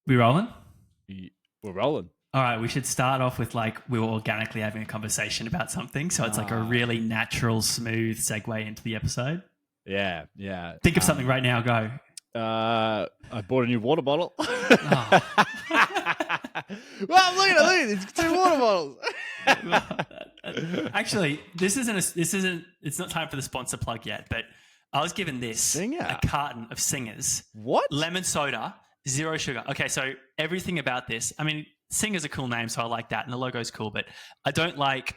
We rolling? We're rolling. All right, we should start off with we were organically having a conversation about something. So it's like a really natural, smooth segue into the episode. Yeah. Think of something right now, go. I bought a new water bottle. Oh. Well, look at it. It's 2 water bottles. Actually, this isn't it's not time for the sponsor plug yet, but I was given this Singer? a carton of Singers. What? Lemon soda, 0 sugar. Okay, so everything about this, I mean, Singer's a cool name, so I like that, and the logo's cool, but I don't like,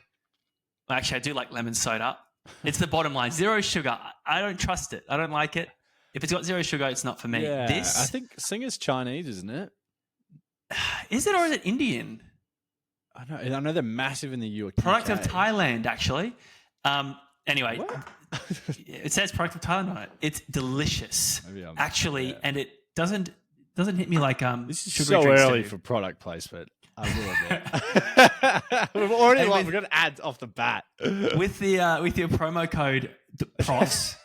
actually, I do like lemon soda. It's the bottom line, 0 sugar. I don't trust it. I don't like it. If it's got 0 sugar, it's not for me. Yeah, This, I think Singer's Chinese, isn't it? is it or is it Indian? I know they're massive in the UK. Product of Thailand, actually. Anyway, What? it says product of Thailand on it. It's delicious, Maybe I'm- actually, yeah. and it doesn't hit me like This is sugary so drinks early do. for product placement. I will admit. We've got ads off the bat. with your promo code PROS.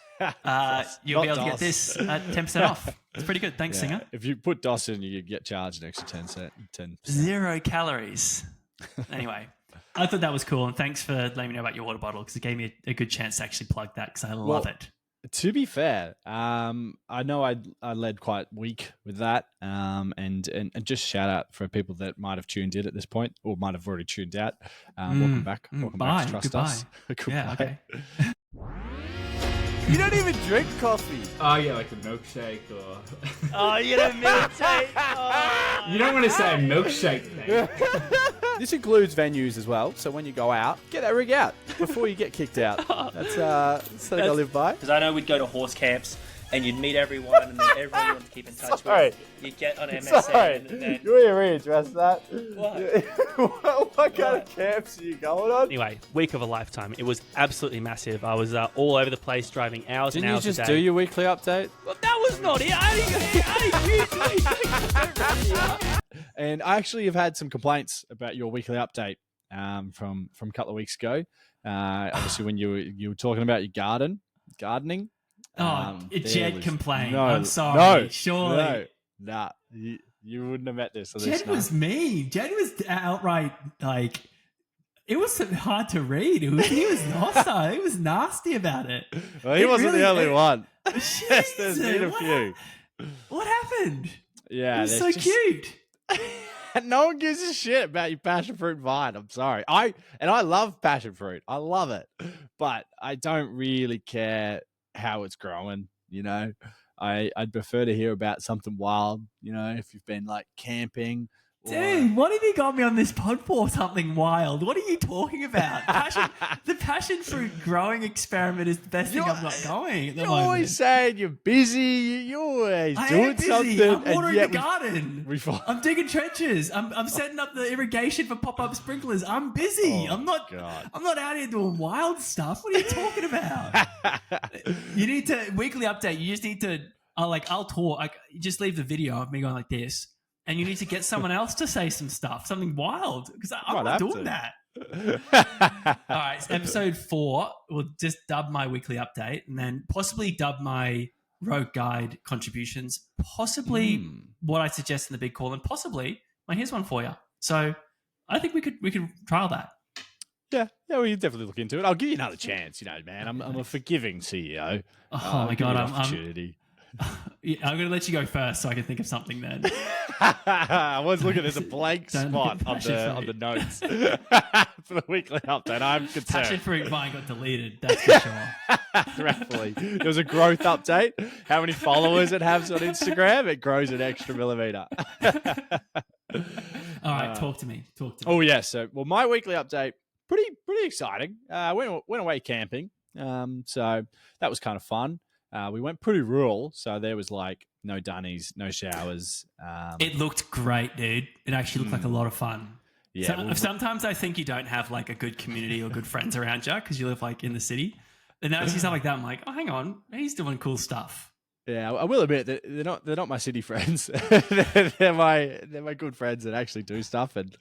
You'll be Not able to get DOS. this at 10% off. It's pretty good. Thanks, Singer. If you put DOS in, you get charged an extra 10%. 0 calories. Anyway, I thought that was cool, and thanks for letting me know about your water bottle because it gave me a good chance to actually plug that because I love it. To be fair, I know I led quite weak with that, and just shout out for people that might have tuned in at this point or might have already tuned out. Welcome back. Welcome back to Trust Goodbye. Us. Goodbye. Yeah, okay. You don't even drink coffee. Oh yeah, like a milkshake or. Oh, you don't milkshake. Oh. You don't want to say milkshake thing. This includes venues as well, so when you go out, get that rig out before you get kicked out. That's something I live by. Because I know we'd go to horse camps and you'd meet everyone and then everyone you want to keep in touch Sorry. with. You'd get on MSN and then... you want to readdress that? What? What kind of camps are you going on? Anyway, week of a lifetime. It was absolutely massive. I was all over the place, driving hours Didn't and you hours just a day. do your weekly update? Well, that was not it. And I actually have had some complaints about your weekly update from a couple of weeks ago. Obviously, when you were talking about your gardening. Jed complained. No, I'm sorry. No, Surely. No, nah, you wouldn't have met this. Jed was mean. Jed was outright it was hard to read. He was hostile. He was nasty about it. Well, he wasn't the only one. Yes, There's been a few. What happened? Yeah, It was so cute. No one gives a shit about your passion fruit vine. I'm sorry. I love passion fruit. I love it, but I don't really care how it's growing. I'd prefer to hear about something wild. If you've been camping. Dude, what have you got me on this pod for? Something wild. What are you talking about? The passion fruit growing experiment is the best thing I've got going at the You're moment. always saying you're busy. You're always I doing am busy. something. I'm and watering yet the garden. we I'm digging trenches. I'm setting up the irrigation for pop-up sprinklers. I'm busy. Oh, I'm not God. I'm not out here doing wild stuff. What are you talking about? You need to weekly update. You just need to I'll talk. You just leave the video of me going like this. And you need to get someone else to say some stuff, something wild, because I'm Might not have doing to. that. All right, so episode 4, we'll just dub my weekly update and then possibly dub my rogue guide contributions, possibly what I suggest in the big call, and possibly, here's one for you. So I think we could trial that. Yeah, well, you definitely look into it. I'll give you another chance, man. I'm a forgiving CEO. Oh I'll my give you God, an I'm opportunity. going to let you go first so I can think of something then. I was looking at a blank Don't spot look at on the passion notes for the weekly update. I'm Passion concerned. fruit vine got deleted, that's for sure. Directly. There was a growth update. How many followers it has on Instagram? It grows an extra millimeter. All right, talk to me. Oh yeah. So, my weekly update pretty exciting. Went away camping. So that was kind of fun. We went pretty rural, so there was no dunnies, no showers. It looked great, dude. It actually looked like a lot of fun. Yeah. Sometimes I think you don't have a good community or good friends around you because you live in the city. And then I see stuff like that, I'm like, oh, hang on, he's doing cool stuff. Yeah, I will admit that they're not my city friends. they're my good friends that actually do stuff and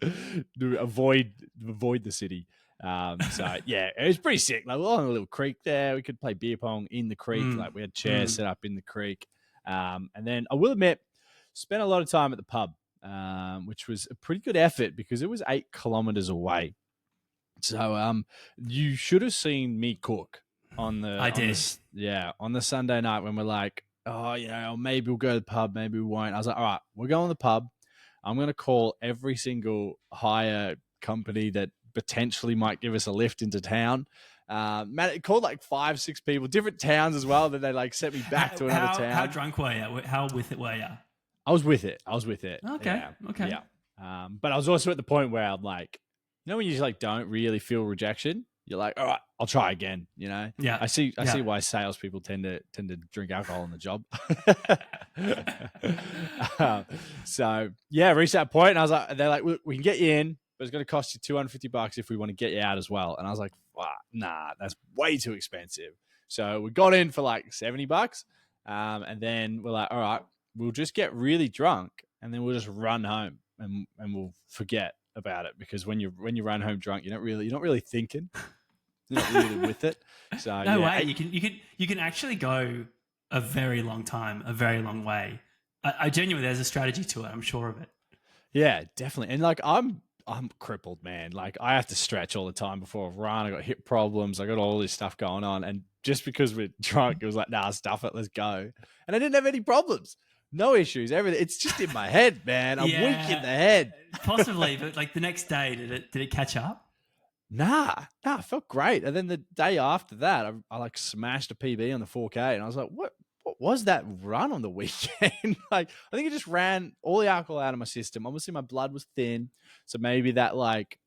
avoid the city. So yeah, it was pretty sick. We're on a little creek there. We could play beer pong in the creek. We had chairs set up in the creek. And then I will admit, spent a lot of time at the pub. which was a pretty good effort because it was 8 kilometers away. So you should have seen me cook on the. I did. On the Sunday night when we're like, oh, maybe we'll go to the pub, maybe we won't. I was like, all right, we're going to the pub. I'm going to call every single hire company that potentially might give us a lift into town. Man, it called like 5-6 people, different towns as well. Then they like sent me back to another town. How drunk were you? How with it were you? I was with it. Okay. Okay. Yeah. But I was also at the point where I'm like, when you just like don't really feel rejection, you're like, all right, I'll try again. Yeah. I see why salespeople tend to drink alcohol on the job. So yeah, reached that point, and I was like, they're like, we can get you in, but it's going to cost you $250 if we want to get you out as well. And I was like, nah, that's way too expensive. So we got in for like $70, and then we're like, all right, we'll just get really drunk, and then we'll just run home, and we'll forget about it, because when you run home drunk, you're not really thinking, you're not really with it. So no way, you can actually go a very long time, a very long way. I genuinely, there's a strategy to it. I'm sure of it. Yeah, definitely. And like I'm crippled, man. Like I have to stretch all the time before I run. I got hip problems. I got all this stuff going on, and just because we're drunk, it was like, nah, stuff it, let's go. And I didn't have any problems. No issues, everything. It's just in my head, man. I'm weak in the head. Possibly, but like the next day, did it catch up? Nah, I felt great. And then the day after that, I like smashed a PB on the 4K, and I was like, what was that run on the weekend? Like, I think it just ran all the alcohol out of my system. Obviously, my blood was thin, so maybe that like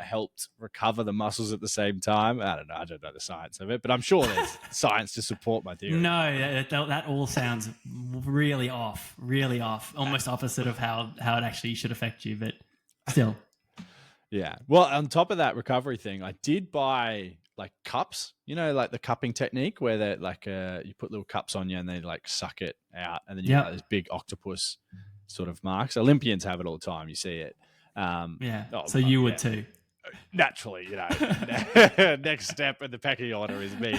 helped recover the muscles at the same time. I don't know the science of it, but I'm sure there's science to support my theory. No, that all sounds really off, almost opposite of how it actually should affect you, but still. Yeah. Well, on top of that recovery thing, I did buy like cups, like the cupping technique where they like you put little cups on you and they like suck it out, and then you get this big octopus sort of marks. Olympians have it all the time. You see it. So you would too. Naturally, next step in the pecking order is me.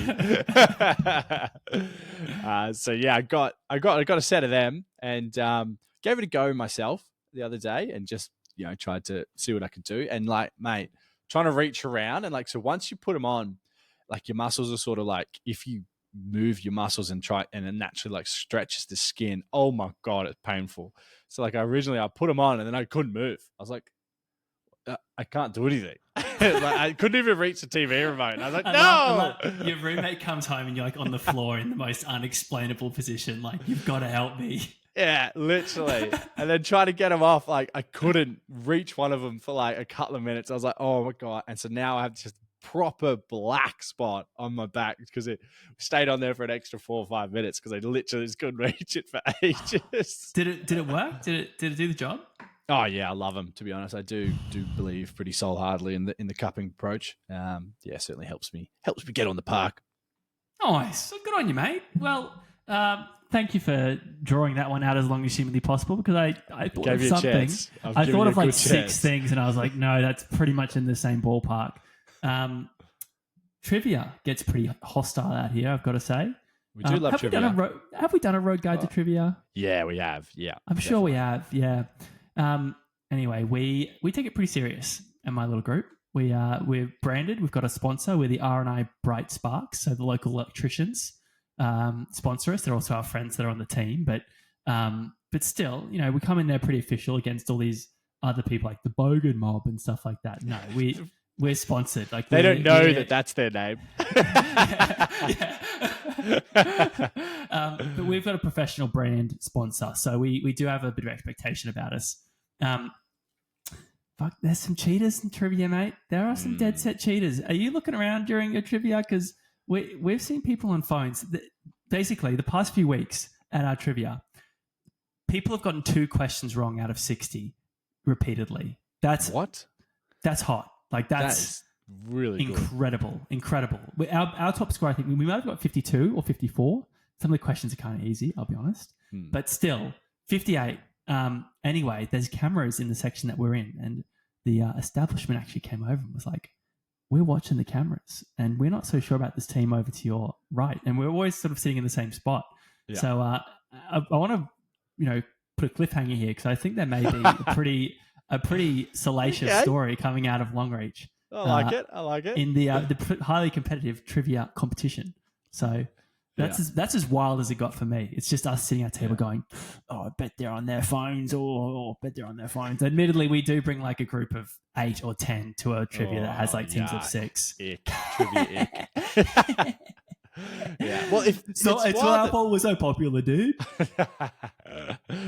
So yeah, I got a set of them, and gave it a go myself the other day, and just tried to see what I could do. And like, mate, trying to reach around, and like, so once you put them on, like your muscles are sort of like, if you move your muscles and try, and it naturally like stretches the skin. Oh my God, it's painful. So like I put them on, and then I couldn't move. I was like, I can't do anything. Like, I couldn't even reach the TV remote. And I was like, no. Your roommate comes home and you're like on the floor in the most unexplainable position. Like, you've got to help me. Yeah, literally. And then trying to get them off, like I couldn't reach one of them for like a couple of minutes. I was like, oh my God. And so now I have just proper black spot on my back because it stayed on there for an extra 4 or 5 minutes because I literally just couldn't reach it for ages. Did it work? Did it do the job? Oh yeah, I love them. To be honest, I do believe pretty soul-heartedly in the cupping approach. Yeah, certainly helps me get on the park. Nice, good on you, mate. Well, thank you for drawing that one out as long as humanly possible, because I thought of something. I thought of like 6 things, and I was like, no, that's pretty much in the same ballpark. Trivia gets pretty hostile out here, I've got to say. We do love trivia. Have we done a road guide to trivia? Yeah, we have. Yeah, I'm sure we have. Yeah. Anyway, we take it pretty serious in my little group. We're branded. We've got a sponsor. We're the R&I Bright Sparks. So the local electricians sponsor us. They're also our friends that are on the team. But still, we come in there pretty official against all these other people like the Bogan Mob and stuff like that. No, we're sponsored. Like they don't know that that's their name. But we've got a professional brand sponsor, so we do have a bit of expectation about us. Fuck, there's some cheaters in trivia, mate. There are some dead set cheaters. Are you looking around during your trivia? Because we've seen people on phones. Basically, the past few weeks at our trivia, people have gotten 2 questions wrong out of 60 repeatedly. That's hot. Like that's really incredible. Our top score, I think we might have got 52 or 54. Some of the questions are kind of easy, I'll be honest. But still, 58. Anyway, there's cameras in the section that we're in, and the establishment actually came over and was like, we're watching the cameras, and we're not so sure about this team over to your right. And we're always sort of sitting in the same spot. Yeah. So I want to, put a cliffhanger here because I think there may be a pretty salacious Okay. story coming out of Longreach. I like it. I like it. In the highly competitive trivia competition. So that's as wild as it got for me. It's just us sitting at a table going, "Oh, I bet they're on their phones." Oh, I bet they're on their phones. Admittedly, we do bring like a group of 8 or 10 to a trivia that has like teams of 6. Ick. Trivia ick. Yeah. Well, if It's not our fault we're so popular, dude.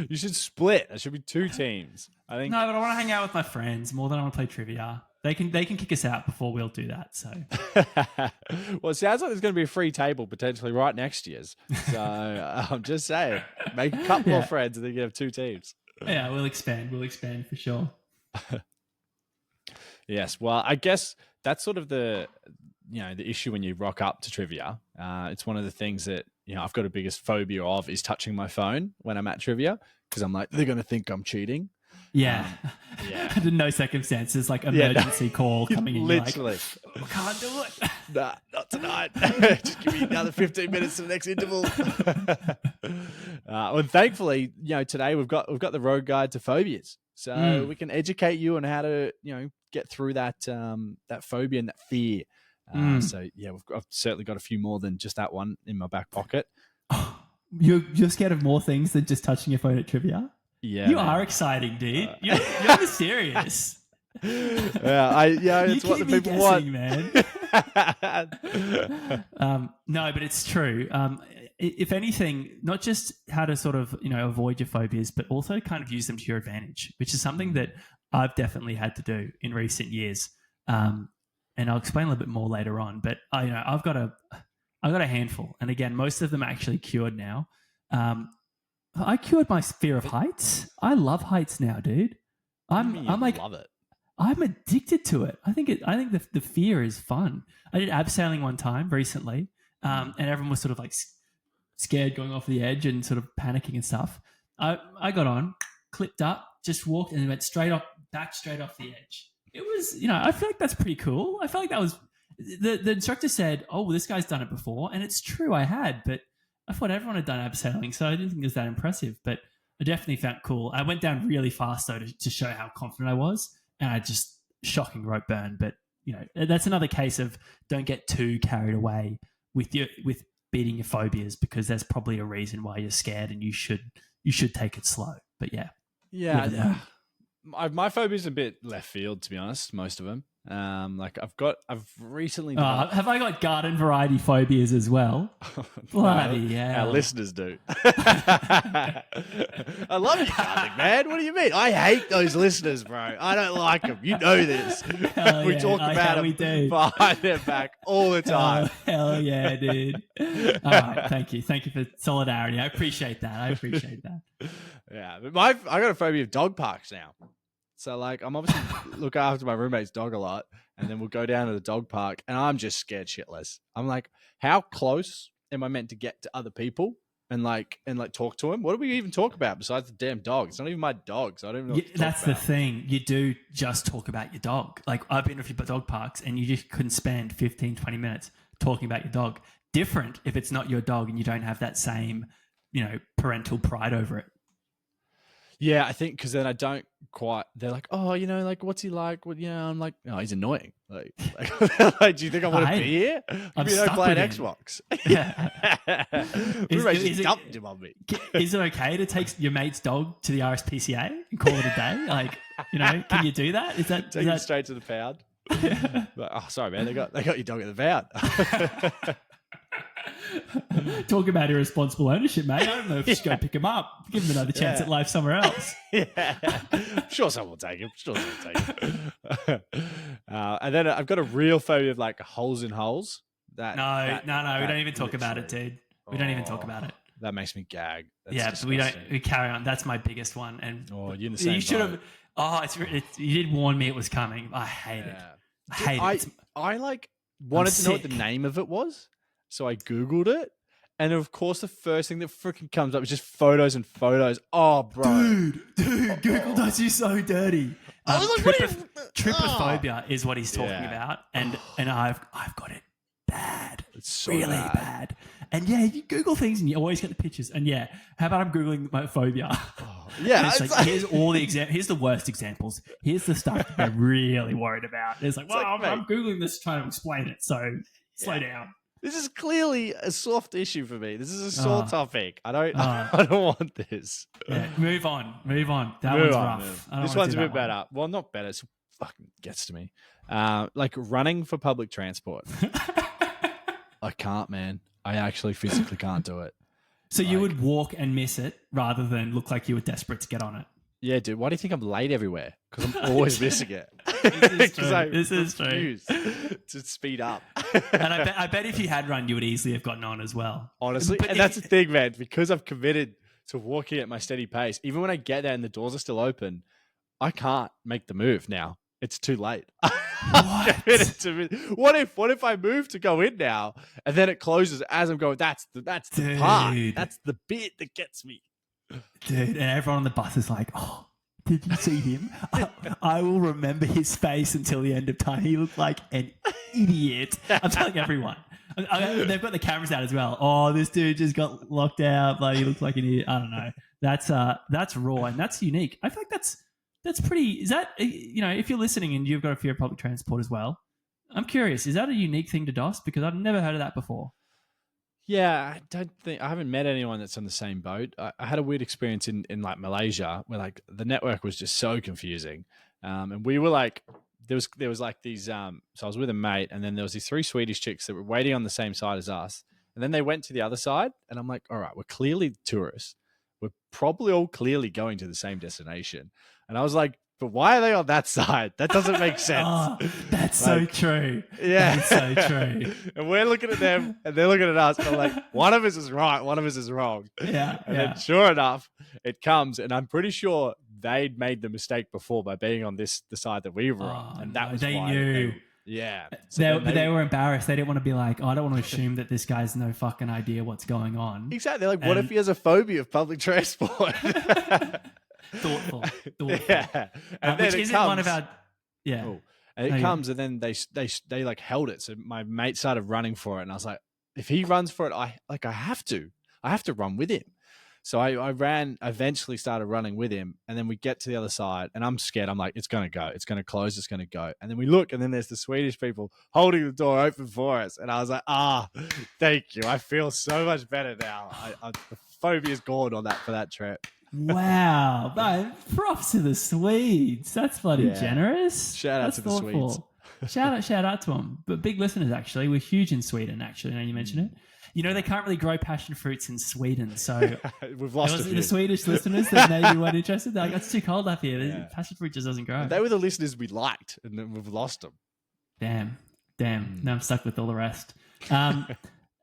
you should split. There should be 2 teams. I think. No, but I want to hang out with my friends more than I want to play trivia. They can kick us out before we'll do that. So, Well, it sounds like there's going to be a free table potentially right next to yours. So I'm just saying, make a couple more friends and then you have 2 teams. yeah, we'll expand. We'll expand for sure. Yes. Well, I guess that's sort of the issue when you rock up to trivia. It's one of the things that, I've got a biggest phobia of is touching my phone when I'm at trivia because I'm like, they're going to think I'm cheating. Yeah. Yeah. Under no circumstances, like emergency call coming in. Literally. Like, I can't do it. Nah, not tonight. Just give me another 15 minutes to the next interval. Well, thankfully, today we've got the road guide to phobias, so we can educate you on how to, get through that that phobia and that fear. So yeah, I've certainly got a few more than just that one in my back pocket. You're scared of more things than just touching your phone at trivia? Yeah, you are exciting, dude. You're mysterious. It's what the people want, man. No, but it's true. If anything, not just how to sort of avoid your phobias, but also kind of use them to your advantage, which is something that I've definitely had to do in recent years. And I'll explain a little bit more later on. But I've got a handful, and again, most of them are actually cured now. I cured my fear of heights. I love heights now, dude. I'm like, love it. I'm addicted to it. I think the fear is fun. I did abseiling one time recently, and everyone was sort of like scared going off the edge and sort of panicking and stuff. I got on, clipped up, just walked and went straight off the edge. It was, I feel like that's pretty cool. I felt like that was the instructor said, "Oh, well, this guy's done it before," and it's true, I had, but I thought everyone had done abseiling, so I didn't think it was that impressive. But I definitely found it cool. I went down really fast though to show how confident I was, and I just shocking rope burn. But that's another case of don't get too carried away with beating your phobias, because there's probably a reason why you're scared, and you should take it slow. But yeah. My phobia's a bit left field, to be honest. Most of them. I've recently. Have I got garden variety phobias as well? Bloody hell. Our listeners do. I love you, gardening, man. What do you mean? I hate those listeners, bro. I don't like them. You know this. We talk about them behind their back all the time. Hell yeah, dude. All right, thank you for solidarity. I appreciate that. Yeah, but I got a phobia of dog parks now. So like, I'm obviously look after my roommate's dog a lot, and then we'll go down to the dog park, and I'm just scared shitless. I'm like, how close am I meant to get to other people and talk to them? What do we even talk about besides the damn dog? It's not even my dog, so I don't even know what to talk That's about. the thing. You do just talk about your dog. Like, I've been to a few dog parks, and you just couldn't spend 15, 20 minutes talking about your dog. Different if it's not your dog and you don't have that same, parental pride over it. Yeah, I think because then I don't quite. They're like, oh, what's he like? Well, I'm like, oh, he's annoying. Like, do you think I want to be here? I'm stuck playing with Xbox. Yeah. Roommate's dumped him on me. Is it okay to take your mate's dog to the RSPCA and call it a day? Like, can you do that? Take him straight to the pound. Like, oh, sorry, man. They got your dog at the pound. Talk about irresponsible ownership, mate. I don't know if you should go pick him up. Give him another chance at life somewhere else. Yeah. Sure someone will take him. And then I've got a real phobia of like holes in holes. No. We don't even talk about it, dude. We don't even talk about it. That makes me gag. That's disgusting. We carry on. That's my biggest one. And you're in the same you should have. Oh, you did warn me it was coming. I hate it. I hate it. I wanted to know what the name of it was. So I Googled it, and of course the first thing that freaking comes up is just photos and photos. Oh, bro. Dude, Google does you so dirty. Trypophobia is what he's talking about, and I've got it bad. It's so really bad. And yeah, you Google things and you always get the pictures. And yeah, how about I'm Googling my phobia? Yeah, It's it's like, like- here's all the here's the worst examples. Here's the stuff that they're really worried about. It's like, well, like, I'm googling this trying to explain it, so slow down. This is clearly a soft issue for me. This is a sore Oh. topic. I don't. Oh. I don't want this. Yeah, move on. That Move one's on, rough. move. I don't This wanna one's do a that bit better. Well, not better. It fucking gets to me. Like running for public transport. I can't, man. I actually physically can't do it. So you would walk and miss it rather than look like you were desperate to get on it. Yeah, dude. Why do you think I'm late everywhere? Because I'm always missing it. This is true. I This is true. refuse to speed up. And I bet if you had run, you would easily have gotten on as well. Honestly, But and that's the thing, man. Because I've committed to walking at my steady pace, even when I get there and the doors are still open, I can't make the move now. It's too late. What? What if I move to go in now and then it closes as I'm going? That's the part. Dude. That's the bit that gets me. Dude, and everyone on the bus is like, oh, did you see him? I will remember his face until the end of time. He looked like an idiot. I'm telling everyone. They've got the cameras out as well. Oh, this dude just got locked out. Like, he looks like an idiot. I don't know. That's raw and that's unique. I feel like that's pretty. Is that, if you're listening and you've got a fear of public transport as well, I'm curious, is that a unique thing to DOS? Because I've never heard of that before. Yeah, I haven't met anyone that's on the same boat. I had a weird experience in like Malaysia where like the network was just so confusing. And we were like, there was like these, so I was with a mate and then there was these 3 Swedish chicks that were waiting on the same side as us. And then they went to the other side and I'm like, all right, we're clearly tourists. We're probably all clearly going to the same destination. And I was like, but why are they on that side? That doesn't make sense. Oh, that's Like, so true. Yeah. That's so true. And we're looking at them and they're looking at us. And I'm like, one of us is right, one of us is wrong. Yeah. And yeah. then sure enough, it comes. And I'm pretty sure they'd made the mistake before by being on the side that we were on. Oh, And that no, was they why knew. yeah. They were embarrassed. They didn't want to be like, oh, I don't want to assume that this guy's no fucking idea what's going on. Exactly. They're like, what And- if he has a phobia of public transport? Thoughtful. Yeah. And then Which it isn't comes. one of our. Yeah. Oh. And it Oh, yeah. comes, and then they like held it. So my mate started running for it, and I was like, if he runs for it, I have to run with him. So I ran, eventually started running with him, and then we get to the other side, and I'm scared. I'm like, it's gonna go, it's gonna close, it's gonna go. And then we look, and then there's the Swedish people holding the door open for us, and I was like, thank you. I feel so much better now. The phobia's gone for that trip. Wow. Man, props to the Swedes. That's bloody Yeah. generous. Shout out That's to the Swedes. Shout out to them. But big listeners, actually. We're huge in Sweden, actually, now you mention it. You know, they can't really grow passion fruits in Sweden. So We've lost a the few. Swedish listeners that maybe weren't interested. They're like, it's too cold up here. Yeah. Passion fruit just doesn't grow. They were the listeners we liked, and then we've lost them. Damn. Now I'm stuck with all the rest.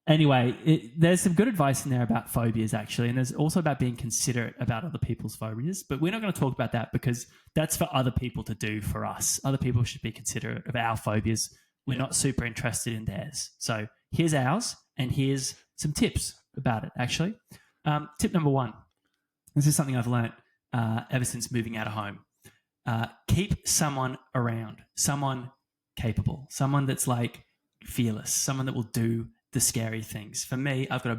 Anyway, there's some good advice in there about phobias, actually. And there's also about being considerate about other people's phobias. But we're not going to talk about that because that's for other people to do for us. Other people should be considerate of our phobias. We're not super interested in theirs. So here's ours, and here's some tips about it, actually. Tip number 1. This is something I've learned ever since moving out of home. Keep someone around, someone capable, someone that's like fearless, someone that will do the scary things. For me, I've got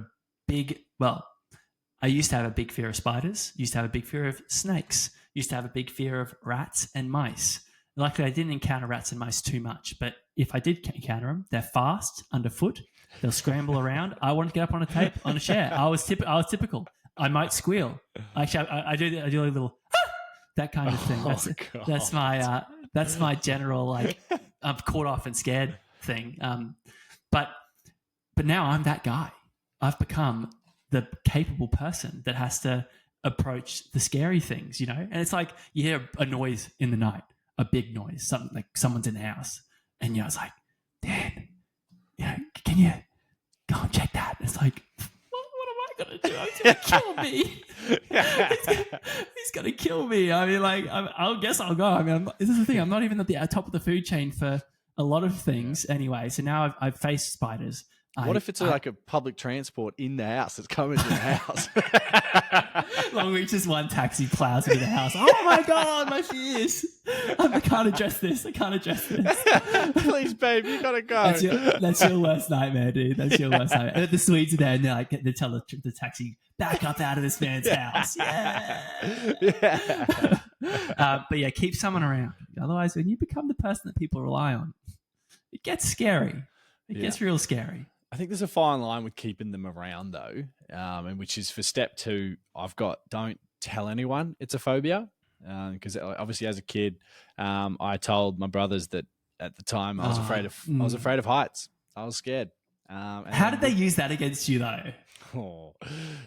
I used to have a big fear of spiders, used to have a big fear of snakes, used to have a big fear of rats and mice. Luckily, I didn't encounter rats and mice too much, but if I did encounter them, they're fast, underfoot, they'll scramble around. I want to get up on a chair. I was typical. I might squeal. Actually, I do a little that kind of thing. That's my general like I'm caught off and scared thing. But now I'm that guy. I've become the capable person that has to approach the scary things, And it's like you hear a noise in the night, a big noise, something like someone's in the house, and it's like, Dan, can you go and check that? And it's like, what am I gonna do? He's gonna kill me. He's gonna kill me. I mean, like, I'll guess I'll go. I mean, this is the thing. I'm not even at the top of the food chain for a lot of things anyway. So now I've faced spiders. What if it's like a public transport in the house that's coming to the house? Long reach is one taxi plows into the house. Oh my God, my fears. I can't address this. Please, babe, you gotta go. That's your worst nightmare, dude. That's your worst nightmare. The Swedes are there and they're like, they tell the taxi, back up out of this man's house. Yeah. But yeah, keep someone around. Otherwise, when you become the person that people rely on, it gets scary. It gets real scary. I think there's a fine line with keeping them around, though, and which is for step 2. I've got don't tell anyone it's a phobia, because obviously as a kid, I told my brothers that at the time I was afraid of heights. I was scared. How did they use that against you, though? Oh.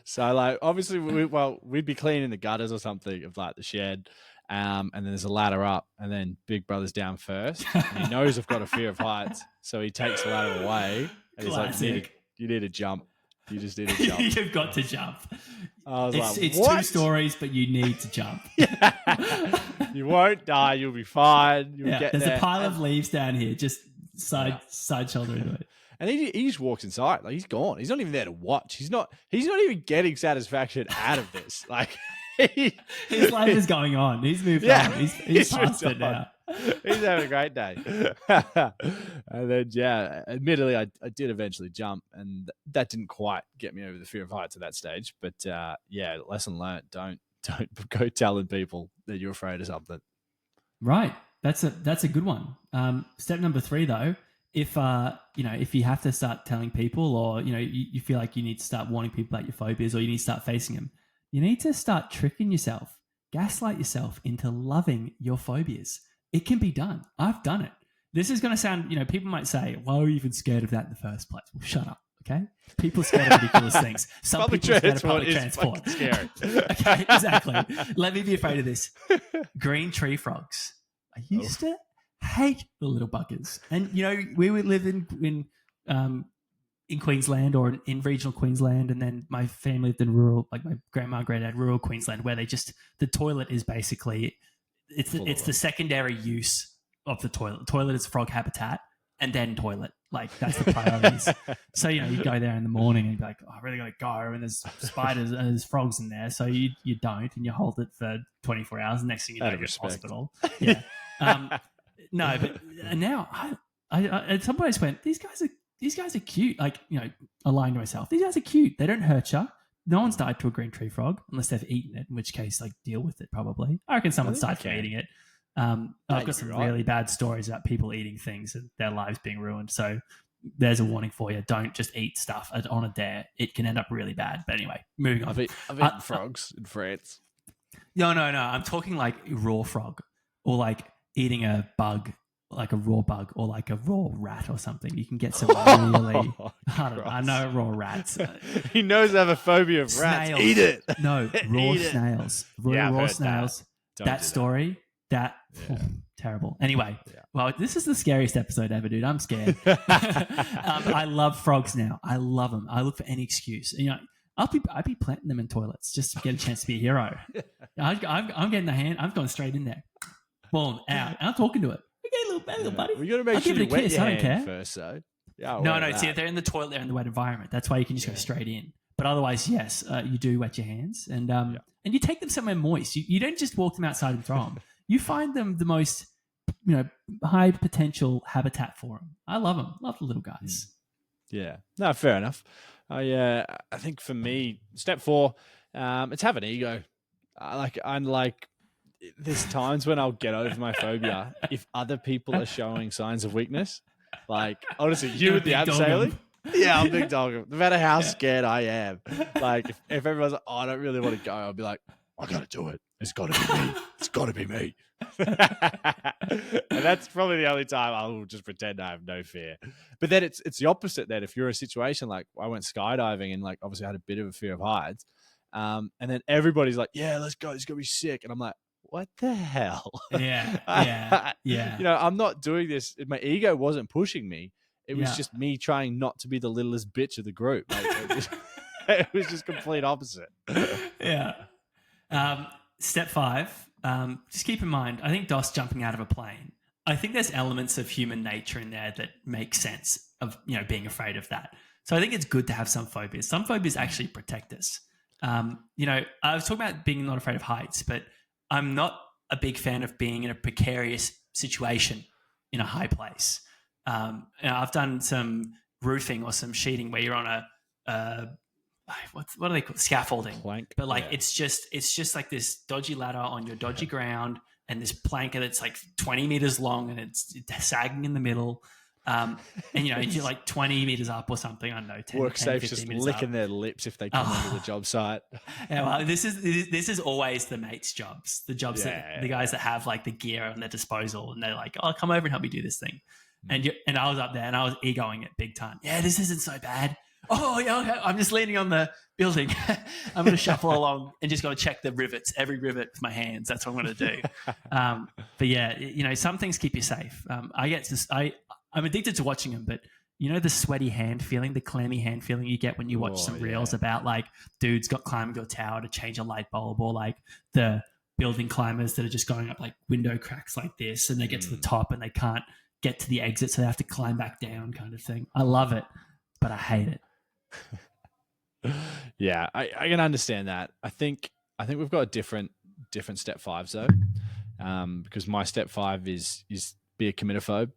So like obviously we'd be cleaning the gutters or something of like the shed. And then there's a ladder up, and then big brother's down first. And he knows I've got a fear of heights, so he takes the ladder away. And he's like, you need to jump. You just need to jump. You've got to jump. I was like, it's what? 2 stories, but you need to jump. You won't die. You'll be fine. You'll get there's there. a pile of leaves down here. Just side shoulder into it. And he just walks inside. Like, he's gone. He's not even there to watch. He's not even getting satisfaction out of this. Like, his life is going on. He's moved on. He's past it now. He's having a great day. And then, admittedly, I did eventually jump, and that didn't quite get me over the fear of heights at that stage. But lesson learned: don't go telling people that you're afraid of something. Right. That's a good one. Step number 3, though, if you have to start telling people, or you feel like you need to start warning people about your phobias, or you need to start facing them, you need to start tricking yourself, gaslight yourself into loving your phobias. It can be done. I've done it. This is going to sound, people might say, why are you even scared of that in the first place? Well, shut up, okay? People are scared of ridiculous things. Some public people are scared of transport public is transport. fucking scary. Okay, exactly. Let me be afraid of this. Green tree frogs. I used to hate the little buggers. And, we would live in Queensland, or in regional Queensland, and then my family lived in rural, like my grandma and granddad, rural Queensland, where the toilet is basically, it's the secondary use of the toilet. Toilet is frog habitat, and then toilet. Like, that's the priorities. So, you go there in the morning and be like, oh, I really got to go, and there's spiders and there's frogs in there. So you don't, and you hold it for 24 hours. And next thing you know, you're in hospital. Yeah. No, but now I at some point I just went, these guys are cute. Like, I lying to myself. These guys are cute. They don't hurt you. No one's died to a green tree frog unless they've eaten it, in which case, like, deal with it probably. I reckon someone's died from eating it. I've got some really bad stories about people eating things and their lives being ruined. So there's a warning for you. Don't just eat stuff on a dare. It can end up really bad. But anyway, moving on. I've eaten frogs in France. No. I'm talking like raw frog, or like eating a bug, like a raw bug, or like a raw rat or something. You can get some really, I know raw rats. He knows I have a phobia of rats. Snails. Eat it. No, raw snails. Raw snails. That story, terrible. Anyway, well, this is the scariest episode ever, dude. I'm scared. I love frogs now. I love them. I look for any excuse. I'd be planting them in toilets just to get a chance to be a hero. I'm getting the hand. I'm going straight in there. Boom, out. And I'm talking to it. Okay, little buddy. We got to make I'll sure give you it a wet kiss. your I don't care. hand first, though. Yeah, No. See, if they're in the toilet, they're in the wet environment. That's why you can just go straight in. But otherwise, yes, you do wet your hands, and you take them somewhere moist. You don't just walk them outside and throw them. You find them the most, high potential habitat for them. I love them. Love the little guys. Yeah. No, fair enough. I think for me, step 4, it's have an ego. There's times when I'll get over my phobia if other people are showing signs of weakness. Like, honestly, you with the abseiling. Yeah, I'm big dog. No matter how scared I am. Like, if everyone's like, oh, I don't really want to go, I'll be like, I got to do it. It's got to be me. It's got to be me. And that's probably the only time I'll just pretend I have no fear. But then it's the opposite then. If you're in a situation like I went skydiving and, like, obviously I had a bit of a fear of heights, and then everybody's like, yeah, let's go. It's going to be sick. And I'm like, what the hell? Yeah. I'm not doing this. My ego wasn't pushing me. It was just me trying not to be the littlest bitch of the group. Like, it was just complete opposite. Yeah. Step 5, just keep in mind, I think Dos jumping out of a plane, I think there's elements of human nature in there that make sense of, being afraid of that. So I think it's good to have some phobias. Some phobias actually protect us. You know, I was talking about being not afraid of heights, but I'm not a big fan of being in a precarious situation in a high place. You know, I've done some roofing or some sheeting where you're on what do they call it? Scaffolding? Plank. But like it's just like this dodgy ladder on your dodgy ground, and this plank that's like 20 meters long, and it's sagging in the middle. And you know, you're like 20 meters up or something. I don't know. 10, Worksafe's 10, just 15 licking up. their lips if they come onto the job site. Yeah, well, this is always the mates' jobs, the jobs that the guys that have like the gear on their disposal, and they're like, "Oh, come over and help me do this thing." And I was up there and I was egoing it big time. Yeah, this isn't so bad. Oh yeah, okay. I'm just leaning on the building. I'm going to shuffle along and just got to check the rivets, every rivet with my hands. That's what I'm going to do. But yeah, you know, some things keep you safe. I'm addicted to watching them, but you know the sweaty hand feeling, the clammy hand feeling you get when you watch some reels about like dudes got climbing to a tower to change a light bulb, or like the building climbers that are just going up like window cracks like this, and they get to the top and they can't get to the exit, so they have to climb back down, kind of thing. I love it, but I hate it. Yeah, I can understand that. I think we've got different step fives though, because my step 5 is be a committophobe.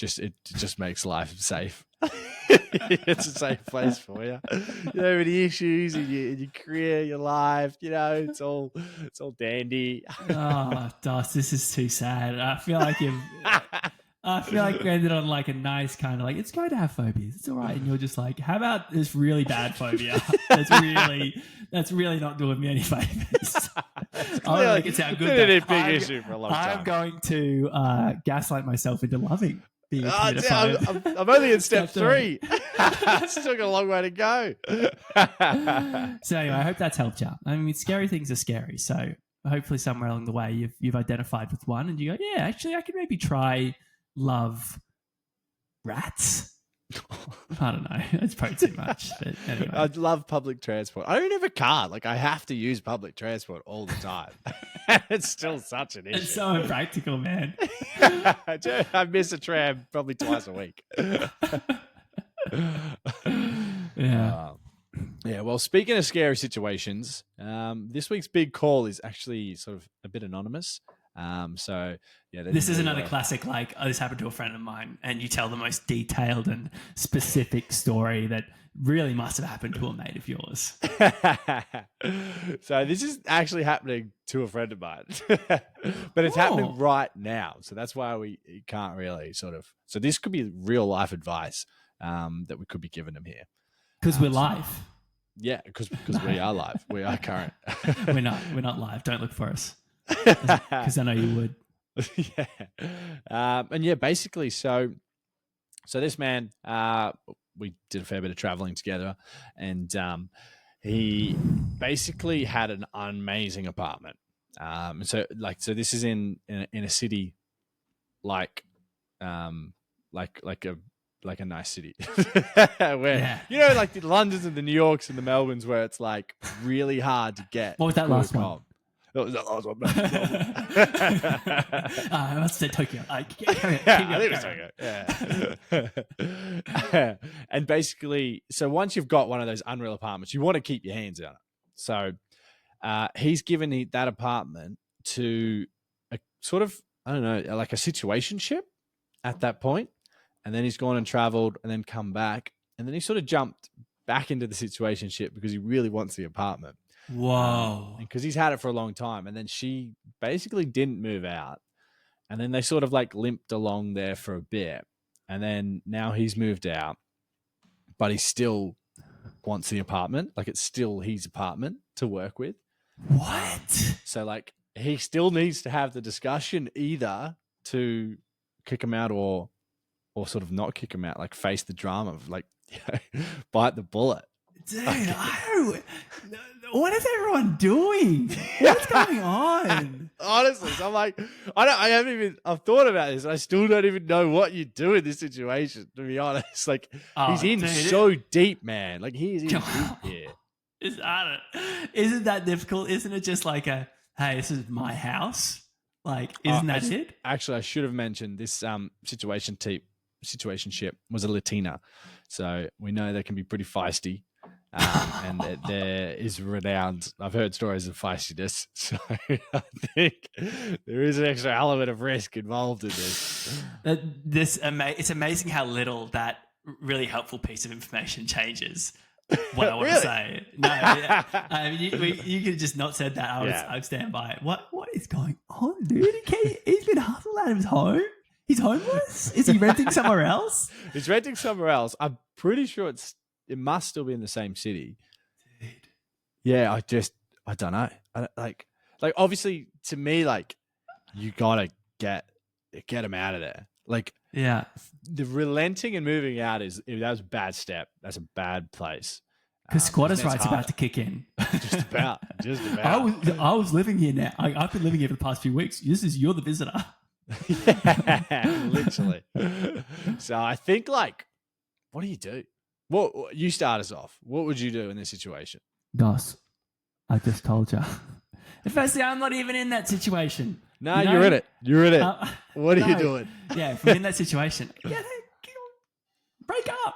It just makes life safe. It's a safe place for you. You don't have any issues in your career, your life. You know, it's all dandy. Oh, Doss, this is too sad. I feel like we ended on like a nice kind of like, it's going to have phobias. It's all right. And you're just like, how about this really bad phobia? That's really not doing me any favors. I'll make it sound good. It's been a big issue for a long time. I'm going to gaslight myself into loving being a committophobe. I'm only in step 3. Still got a long way to go. So anyway, I hope that's helped you. I mean, scary things are scary. So hopefully somewhere along the way you've identified with one and you go, yeah, actually I could maybe try love rats. I don't know. It's probably too much. But anyway. I love public transport. I don't have a car. Like I have to use public transport all the time. It's still such an issue. It's so impractical, man. I miss a tram probably twice a week. Yeah. Yeah, well, speaking of scary situations, this week's big call is actually sort of a bit anonymous. So yeah, this is another classic. Like, this happened to a friend of mine, and you tell the most detailed and specific story that really must have happened to a mate of yours. So this is actually happening to a friend of mine, but it's happening right now. So that's why we can't really sort of. So this could be real life advice that we could be giving them here. Because we're live. Yeah, because we are live. We are current. We're not live. Don't look for us. Because I know you would. Yeah. And yeah, basically, so this man, we did a fair bit of traveling together, and he basically had an amazing apartment. And so this is in a city like a nice city where you know, like the Londons and the New Yorks and the Melbournes, where it's like really hard to get. What was that last one? That was that last one. I must say Tokyo. I think it was Tokyo. Yeah. And basically, so once you've got one of those unreal apartments, you want to keep your hands on it. So he's given that apartment to a sort of, I don't know, like a situationship at that point. And then he's gone and traveled and then come back. And then he sort of jumped back into the situationship because he really wants the apartment. Whoa. Because he's had it for a long time. And then she basically didn't move out. And then they sort of like limped along there for a bit. And then now he's moved out, but he still wants the apartment. Like it's still his apartment to work with. What? So like he still needs to have the discussion either to kick him out or sort of not kick him out, like face the drama of like, bite the bullet. Dude, what is everyone doing? What's going on? Honestly, so I'm like, I've thought about this. I still don't even know what you do in this situation, to be honest. Like, he's in so deep, man. Like, he is in deep here. Isn't that difficult? Isn't it just like hey, this is my house? Like, isn't that it? Actually, I should have mentioned this situation situationship was a Latina. So we know they can be pretty feisty. And that there is renowned. I've heard stories of feistiness, so I think there is an extra element of risk involved in this. It's amazing how little that really helpful piece of information changes what I want to say. No, you could have just not said that. I'd stand by it. What is going on, dude? He's been hustled out of his home. He's homeless. Is he renting somewhere else? He's renting somewhere else. I'm pretty sure it must still be in the same city. Dude. Yeah, I don't know. Like obviously to me, like, you gotta get him out of there. Like, yeah, the relenting and moving out that was a bad step. That's a bad place. Because squatters' rights about to kick in. Just about. I was living here now. I've been living here for the past few weeks. You're the visitor. Yeah, literally. So I think, like, what do you do? What you start us off. What would you do in this situation? Goss, I just told you. Firstly, I'm not even in that situation. No, you're in it. You're in it. What are you doing? Yeah, if I'm in that situation, break up.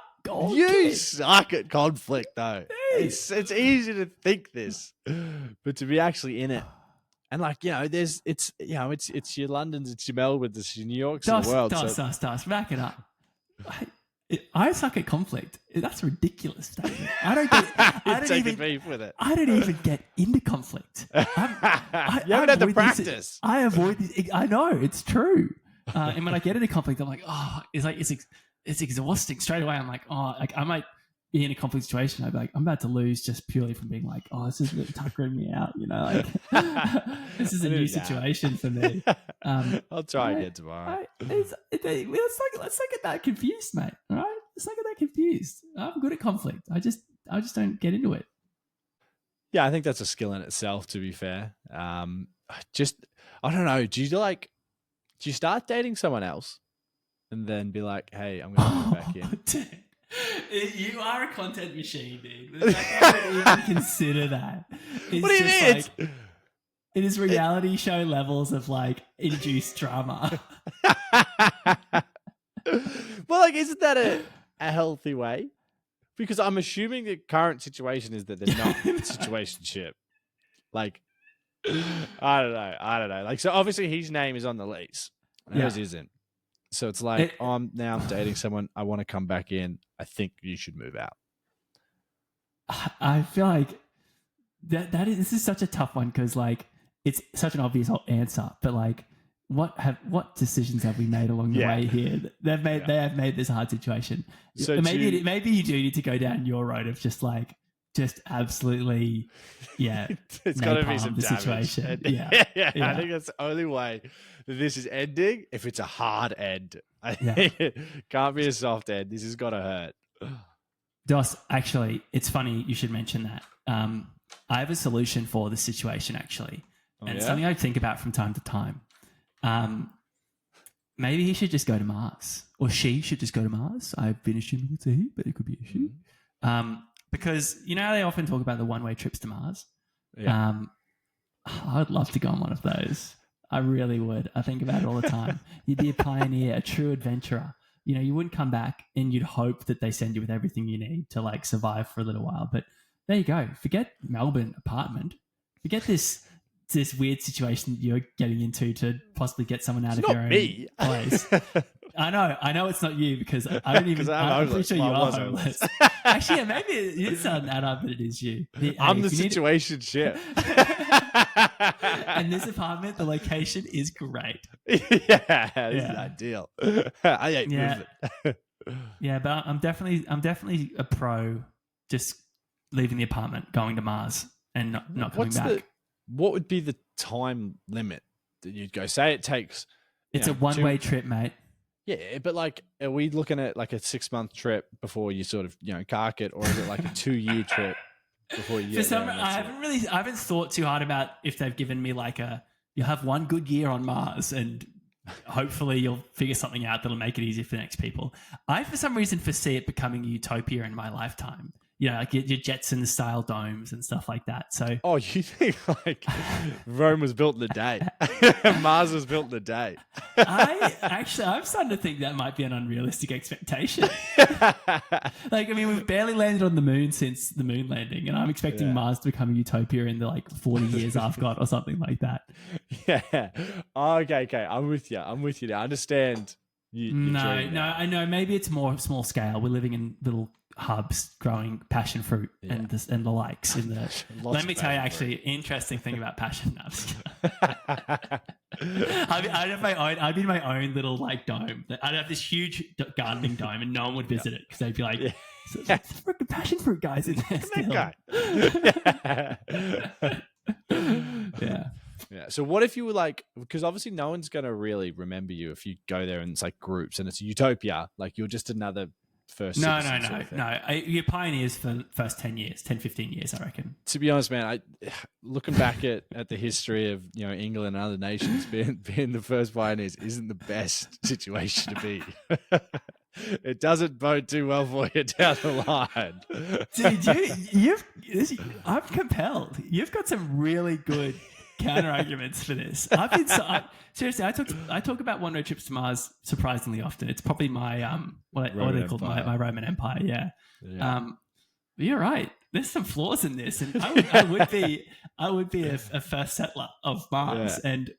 You suck at conflict, though. It's easy to think this, but to be actually in it, and like, it's your Londons, it's your Melbournes, it's your New Yorks of the world. Dos, back it up. I suck at conflict. That's a ridiculous statement. I don't even get into conflict. You haven't had to practice. I avoid this. I know, it's true. And when I get into conflict, I'm like, it's exhausting straight away. I'm like, I might be in a conflict situation. I'd be like, I'm about to lose just purely from being like, this is really tuckering me out. This is a new situation for me. I'll try again tomorrow. Let's not get that confused, mate. All right, let's not get that confused. I'm good at conflict. I just don't get into it. Yeah, I think that's a skill in itself. To be fair, I don't know. Do you start dating someone else and then be like, hey, I'm going to go back in? Dude. You are a content machine, dude. The fact that I don't even consider that. What do you mean? Like, it is reality show levels of like induced drama. Well, like, isn't that a healthy way? Because I'm assuming the current situation is that they're not in a situationship. Like, I don't know. Like, so obviously his name is on the lease. Hers isn't. So it's like, I'm now dating someone. I want to come back in. I think you should move out. I feel like this is such a tough one because, like, it's such an obvious answer. But like, what decisions have we made along the way here? They have made this a hard situation. So maybe you do need to go down your road of just absolutely, it's got to be some damage. Situation. I think that's the only way that this is ending. If it's a hard end, I think it can't be a soft end. This has got to hurt. Dos, actually, it's funny you should mention that. I have a solution for this situation, actually, and it's something I think about from time to time. Maybe he should just go to Mars, or she should just go to Mars. I've been assuming it's a he, but it could be a she. Because they often talk about the one-way trips to Mars. Yeah. I'd love to go on one of those. I really would. I think about it all the time. You'd be a pioneer, a true adventurer. You wouldn't come back, and you'd hope that they send you with everything you need to like survive for a little while. But there you go. Forget Melbourne apartment. Forget this weird situation that you're getting into to possibly get someone out of your own place. I know it's not you because I don't even. I'm pretty sure you are homeless. Actually, maybe it sounds out, but it is you. I'm the situationship. And this apartment, the location is great. This is ideal. I ain't moving. Yeah, but I'm definitely a pro just leaving the apartment, going to Mars, and not coming back. What would be the time limit that you'd go? Say it takes. It's a one-way trip, mate. Yeah, but like, are we looking at like a 6-month trip before you sort of cark it, or is it like a 2-year trip before you? I haven't thought too hard about if they've given me like you'll have one good year on Mars and hopefully you'll figure something out that'll make it easier for the next people. I, for some reason, foresee it becoming a utopia in my lifetime. like your Jetsons style domes and stuff like that. So Oh, you think like Rome was built in a day? Mars was built in a day. I'm starting to think that might be an unrealistic expectation. Like, I mean, we've barely landed on the moon since the moon landing, and I'm expecting Mars to become a utopia in the 40 years after God or something like that. Yeah. Okay. I'm with you. Now. I understand. No, I know. Maybe it's more small scale. We're living in little hubs growing passion fruit and the likes. Let me tell you, actually, interesting thing about passion. I'd be in my own little dome. I'd have this huge gardening dome, and no one would visit it because they'd be like, "So the freaking passion fruit guys in there still." Yeah. Yeah. So what if you were because obviously no one's going to really remember you if you go there and it's groups and it's a utopia, you're just another first. No. You're pioneers for the first 10 years, 10, 15 years, I reckon. To be honest, man, looking back at the history of, England and other nations being the first pioneers isn't the best situation to be. It doesn't bode too well for you down the line. Dude, I'm compelled. You've got some really good counter arguments for this. Seriously, I talk about one-way trips to Mars surprisingly often. It's probably my what are they called? My Roman Empire. Yeah. You're right. There's some flaws in this, and I would be a first settler of Mars, and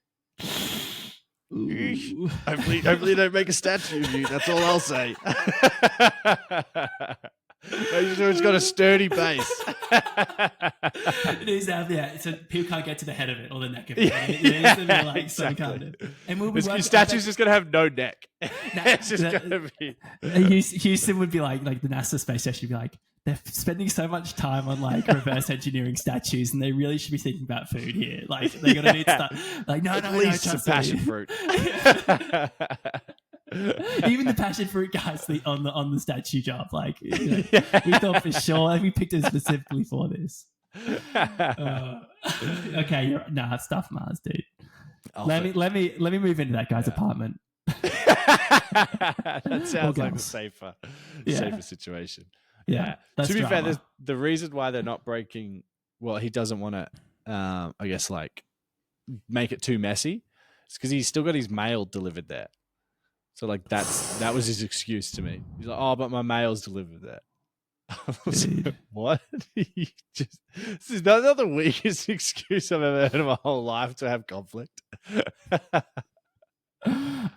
hopefully they don't make a statue of you. That's all I'll say. Make sure it's got a sturdy base. It needs to have, so people can't get to the head of it or the neck of it. It needs to be some kind of. And we'll be your statue's just going to have no neck. It's just going to be. Houston would be like the NASA space station would be like, they're spending so much time on reverse engineering statues, and they really should be thinking about food here. They're going to need stuff. At least some passion fruit. Even the passion fruit guys on the statue job, we thought for sure we picked it specifically for this. Okay, stuff Mars, dude. Let me move into that guy's apartment. That sounds like a safer situation. Yeah. To be fair, the reason why they're not breaking, he doesn't want to, I guess, make it too messy. It's because he's still got his mail delivered there. So that was his excuse to me. He's like, "Oh, but my mail's delivered there." What? This is not the weakest excuse I've ever heard in my whole life to have conflict.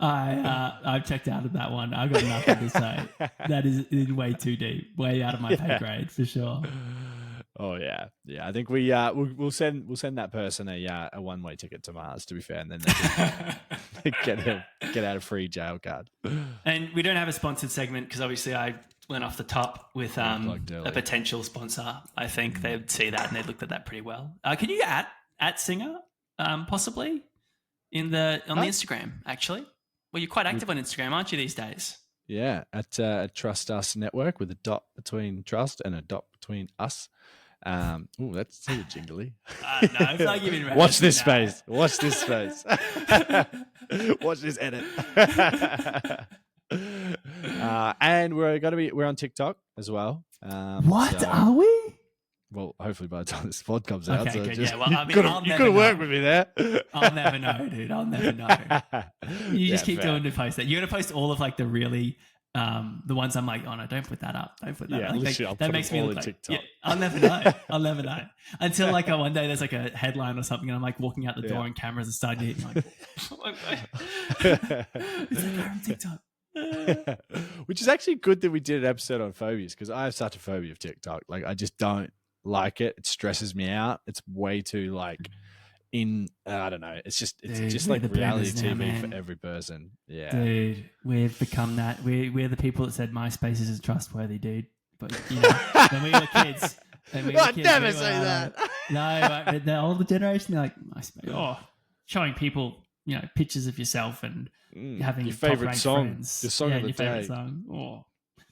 I've checked out of that one. I've got nothing to say. That is way too deep, way out of my pay grade for sure. Oh yeah. I think we'll send that person a one-way ticket to Mars. To be fair, and then they can get out a free jail card. And we don't have a sponsored segment because obviously I went off the top with a potential sponsor. I think they would see that and they'd looked at that pretty well. Can you at Singer possibly on the Instagram actually? Well, you're quite active on Instagram, aren't you these days? Yeah, at Trust Us Network with a dot between trust and a dot between us. That's too jingly. No, I feel like you've been Watch this space. Watch this space. Watch this edit. And we're on TikTok as well. Are we? Well, hopefully by the time this pod comes out. Okay, so good. just, Yeah, well, I mean, you could have worked with me there. I'll never know, dude. I'll never know. You just keep doing to post that. You're gonna post all of the really the ones I'm like, oh no, don't put that up. Don't put that up. Literally, that makes me look like TikTok. I'll never know. I'll never know. Until one day there's a headline or something and I'm walking out the door and cameras are starting to hit it's on TikTok. Which is actually good that we did an episode on phobias because I have such a phobia of TikTok. I just don't like it. It stresses me out. It's way too I don't know. It's just reality TV for every person. Yeah, dude, we've become that. We're the people that said MySpace isn't trustworthy, dude. But when we were kids, I'd never say that. No, but the older generation, they're like MySpace. Showing people pictures of yourself and having your favorite song, friends. your song of the day. Favorite song.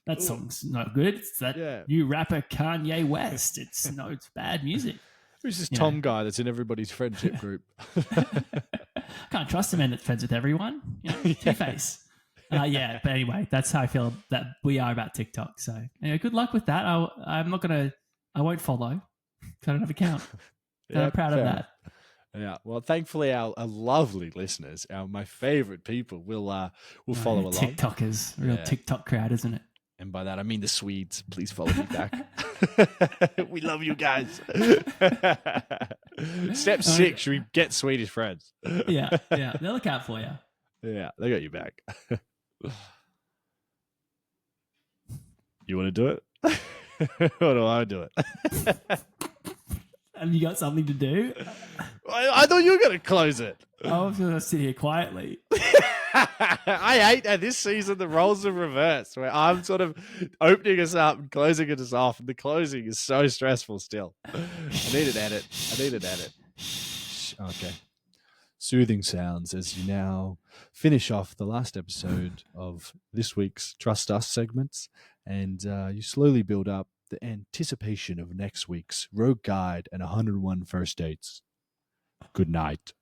That song's not good. It's that new rapper Kanye West. It's bad music. Who's this Tom guy that's in everybody's friendship group? Can't trust a man that's friends with everyone. Two-Face. Yeah, but anyway, that's how I feel that we are about TikTok. So anyway, good luck with that. I won't follow. 'Cause I don't have an account. And I'm proud of fair that. enough. Yeah, well, thankfully, our lovely listeners, my favorite people, will follow along. TikTokers, real Yeah. TikTok crowd, isn't it? And by that, I mean the Swedes. Please follow me back. We love you guys. Step 6, should we get Swedish friends? Yeah. They'll look out for you. Yeah, they got you back. You want to do it? Or do I do it? Have you got something to do? I thought you were going to close it. I was going to sit here quietly. I hate that this season the roles are reversed, where I'm sort of opening us up and closing us off, and the closing is so stressful still. I need an edit. Okay. Soothing sounds as you now finish off the last episode of this week's Trust Us segments, and you slowly build up the anticipation of next week's Rogue Guide and 101 First Dates. Good night.